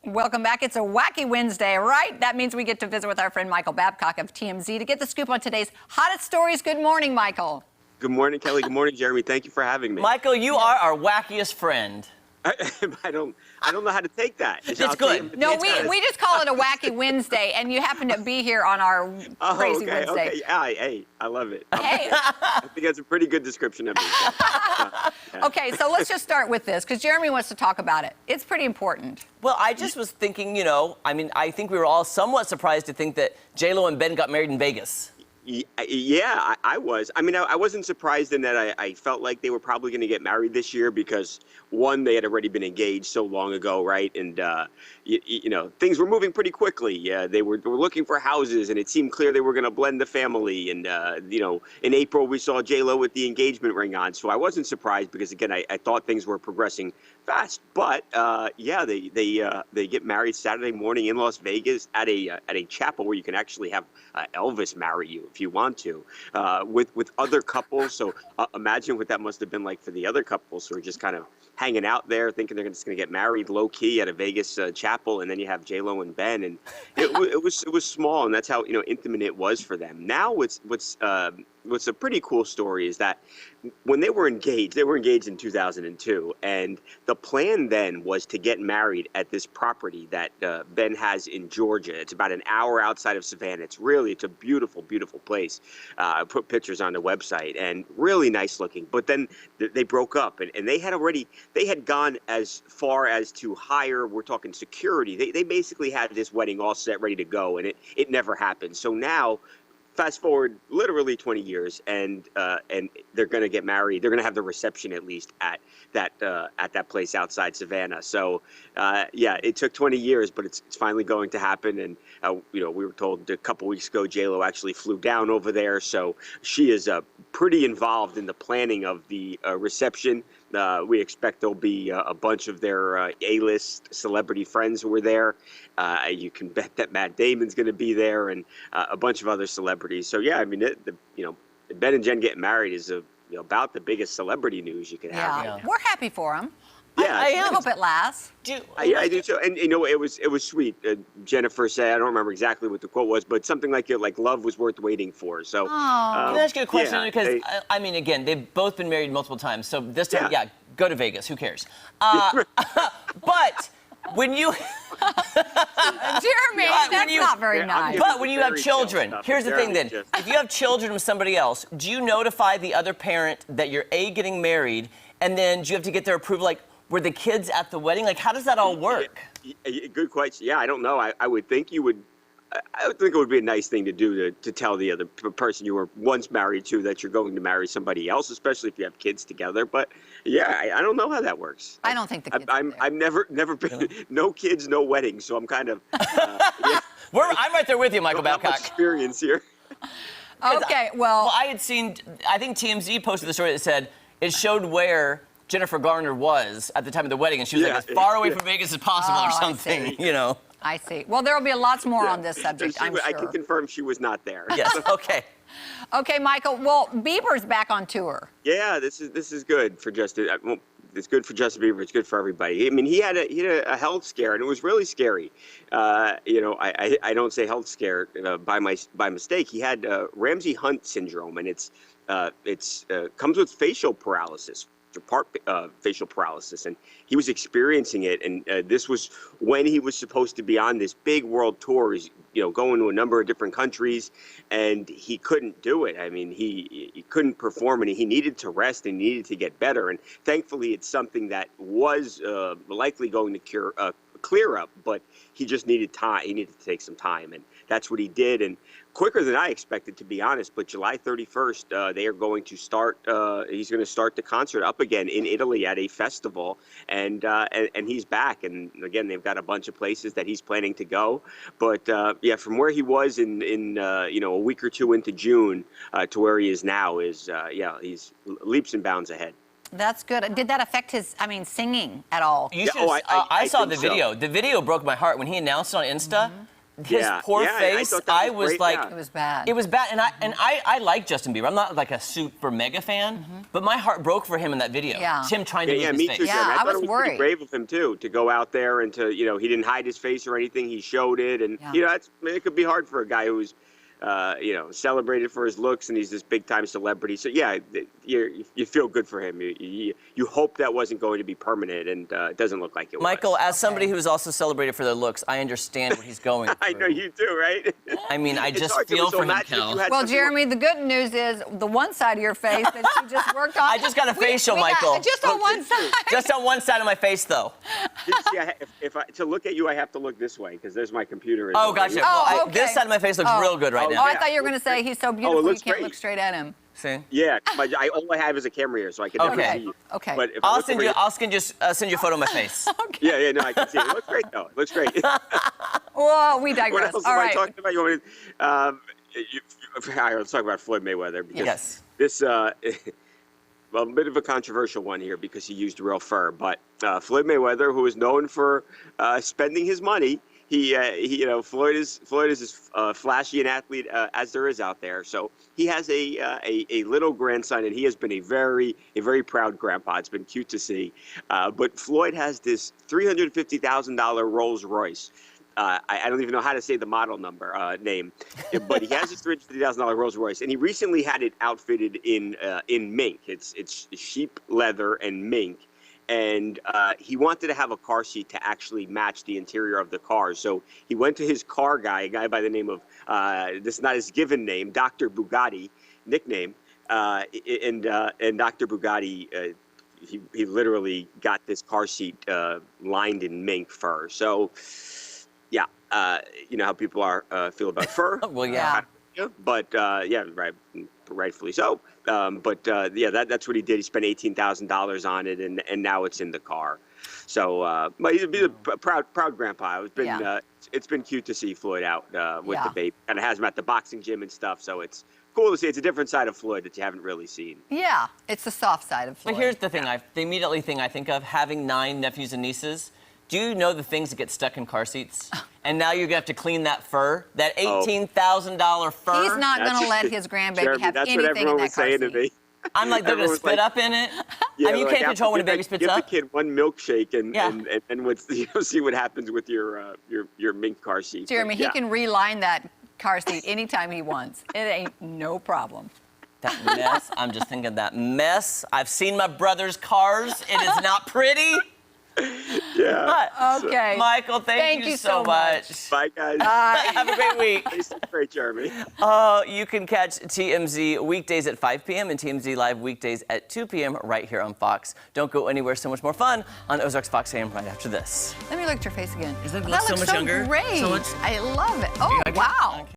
Welcome back. It's a wacky Wednesday, right? That means we get to visit with our friend Michael Babcock of TMZ to get the scoop on today's hottest stories. Good morning, Michael. Good morning, Kelly. Good morning, Jeremy. Thank you for having me. Michael, you are our wackiest friend. I don't know how to take that. It's good. No, we just call it a wacky Wednesday, and you happen to be here on our crazy Wednesday. Okay. Hey, I love it. Hey. I think that's a pretty good description of me. Yeah. Okay, so let's just start with this, because Jeremy wants to talk about it. It's pretty important. Well, I just was thinking, I think we were all somewhat surprised to think that J-Lo and Ben got married in Vegas. Yeah, I was. I mean, I wasn't surprised in that I felt like they were probably going to get married this year because, one, they had already been engaged so long ago, right? And, things were moving pretty quickly. Yeah, they were looking for houses, and it seemed clear they were going to blend the family. And, in April, we saw J-Lo with the engagement ring on. So I wasn't surprised because, again, I thought things were progressing fast. But, they get married Saturday morning in Las Vegas at a chapel where you can actually have Elvis marry you if you want to, with other couples. So imagine what that must have been like for the other couples who are just kind of hanging out there thinking they're just going to get married low key at a Vegas chapel, and then you have J-Lo and Ben, and it was small, and that's how intimate it was for them. Now what's a pretty cool story is that when they were engaged in 2002, and the plan then was to get married at this property that Ben has in Georgia. It's about an hour outside of Savannah. It's a beautiful, beautiful place. I put pictures on the website, and really nice looking. But then they broke up, and they had gone as far as to hire, we're talking security. They basically had this wedding all set, ready to go, and it never happened. So now, fast forward literally 20 years, and they're going to get married. They're going to have the reception at least at that place outside Savannah. So it took 20 years, but it's finally going to happen. And we were told a couple weeks ago J-Lo actually flew down over there, so she is pretty involved in the planning of the reception. We expect there'll be a bunch of their A-list celebrity friends who were there. You can bet that Matt Damon's going to be there, and a bunch of other celebrities. So yeah, I mean, Ben and Jen getting married is about the biggest celebrity news you could have. Yeah, we're happy for them. Yeah, I hope it lasts. I do too. And it was sweet. Jennifer said, I don't remember exactly what the quote was, but something like love was worth waiting for. So can I ask you a question? Yeah, because again, they've both been married multiple times. So this time, go to Vegas. Who cares? But when you Jeremy, that's not very nice. But when you have children, here's the thing then. If you have children with somebody else, do you notify the other parent that you're getting married, and then do you have to get their approval? Were the kids at the wedding? How does that all work? Good question. Yeah, I don't know. I would think you would. I would think it would be a nice thing to do to tell the other person you were once married to that you're going to marry somebody else, especially if you have kids together. But yeah, I don't know how that works. I don't think the kids. I've never been no kids, no weddings, so I'm kind of. I'm right there with you, Michael Babcock. Experience here. Okay, well, I had seen. I think TMZ posted the story that said it showed where Jennifer Garner was at the time of the wedding, and she was as far away from Vegas as possible, or something. I see. Well, there will be lots more on this subject, I'm sure. I can confirm she was not there. Yes. Okay. Okay, Michael. Well, Bieber's back on tour. Yeah, this is good for Justin. Well, it's good for Justin Bieber. It's good for everybody. I mean, he had a health scare, and it was really scary. I don't say health scare by mistake. He had Ramsay Hunt syndrome, and it's comes with facial paralysis. Part facial paralysis, and he was experiencing it, and this was when he was supposed to be on this big world tour. He's going to a number of different countries, and he couldn't do it. I mean, he couldn't perform, and he needed to rest and needed to get better. And thankfully, it's something that was likely going to clear up, but he just needed time. He needed to take some time, and that's what he did. And quicker than I expected, to be honest. But July 31st, they are going to start. He's going to start the concert up again in Italy at a festival, and he's back. And again, they've got a bunch of places that he's planning to go. But from where he was in a week or two into June to where he is now he's leaps and bounds ahead. That's good. Did that affect his, singing at all? I saw the video. The video broke my heart when he announced it on Insta. his poor face, I was great, like, It was bad. It was bad, and I like Justin Bieber. I'm not like a super mega fan, but my heart broke for him in that video. Yeah. Him trying to move his me face. too. Yeah, Jeremy. I thought was it was worried. pretty brave of him too to go out there and to, he didn't hide his face or anything. He showed it, and it could be hard for a guy who's, celebrated for his looks, and he's this big time celebrity. So yeah, you feel good for him. You hope that wasn't going to be permanent, and it doesn't look like it Michael, was. as somebody who's also celebrated for their looks, I understand what he's going through. I know you do, right? I mean, I It's just hard to feel for him, imagine if Kel. you had Well, something Jeremy, the good news is the one side of your face that she just worked on. I just got a facial, we got Michael. just on one side. Just on one side of my face, though. to look at you, I have to look this way because there's my computer. Oh, gotcha. Oh, This okay. side of my face looks real good right Oh, now. I thought you were going to say he's so beautiful you looks can't great. look straight at him. See? Yeah, all I have is a camera here, so I can never Okay. see you. Okay. But if I I'll look send over you. here- I'll send you a photo of my face. Yeah, no, I can see it. It looks great, though. It looks great. Whoa, we What digress. else All am I right. talking about? You want me to, all right, let's talk about Floyd Mayweather. Because Yes. This, well, a bit of a controversial one here because he used real fur. But Floyd Mayweather, who is known for spending his money, Floyd is as flashy an athlete as there is out there. So he has a little grandson, and he has been a very proud grandpa. It's been cute to see. But Floyd has this $350,000 Rolls Royce. I don't even know how to say the model name, but he has this $350,000 Rolls Royce, and he recently had it outfitted in mink. It's sheep leather and mink. And he wanted to have a car seat to actually match the interior of the car. So he went to his car guy, a guy by the name of, this is not his given name, Dr. Bugatti, nickname. And Dr. Bugatti, he literally got this car seat lined in mink fur. So, yeah, you know how people feel about fur. Well, yeah. But rightfully so. That's what he did. He spent $18,000 on it, and now it's in the car. So, but he's a proud grandpa. It's been cute to see Floyd out with the baby. Kind of has him at the boxing gym and stuff. So it's cool to see. It's a different side of Floyd that you haven't really seen. Yeah, it's the soft side of Floyd. But here's the thing. The immediately thing I think of, having 9 nephews and nieces. Do you know the things that get stuck in car seats? And now you're going to have to clean that fur, that $18,000 fur. He's not going to let his grandbaby Jeremy, have that's anything what everyone in that was car saying seat. to me. I'm like, they're going to Everyone's spit like- up in it? Yeah, I mean, you can't control when a baby spits up. Give the kid one milkshake and Yeah. see what happens with your mink car seat. Jeremy, But, he can reline that car seat anytime he wants. It ain't no problem. That mess, I'm just thinking that mess. I've seen my brother's cars. It is not pretty. Yeah. But, Okay. Michael, thank you so much. Bye, guys. Have a great week. It's great, Jeremy. You can catch TMZ weekdays at 5 p.m. and TMZ Live weekdays at 2 p.m. right here on Fox. Don't go anywhere. So much more fun on Ozarks Fox AM right after this. Let me look at your face again. Does it look that so looks much younger? Great. So much- I love it. Oh, wow.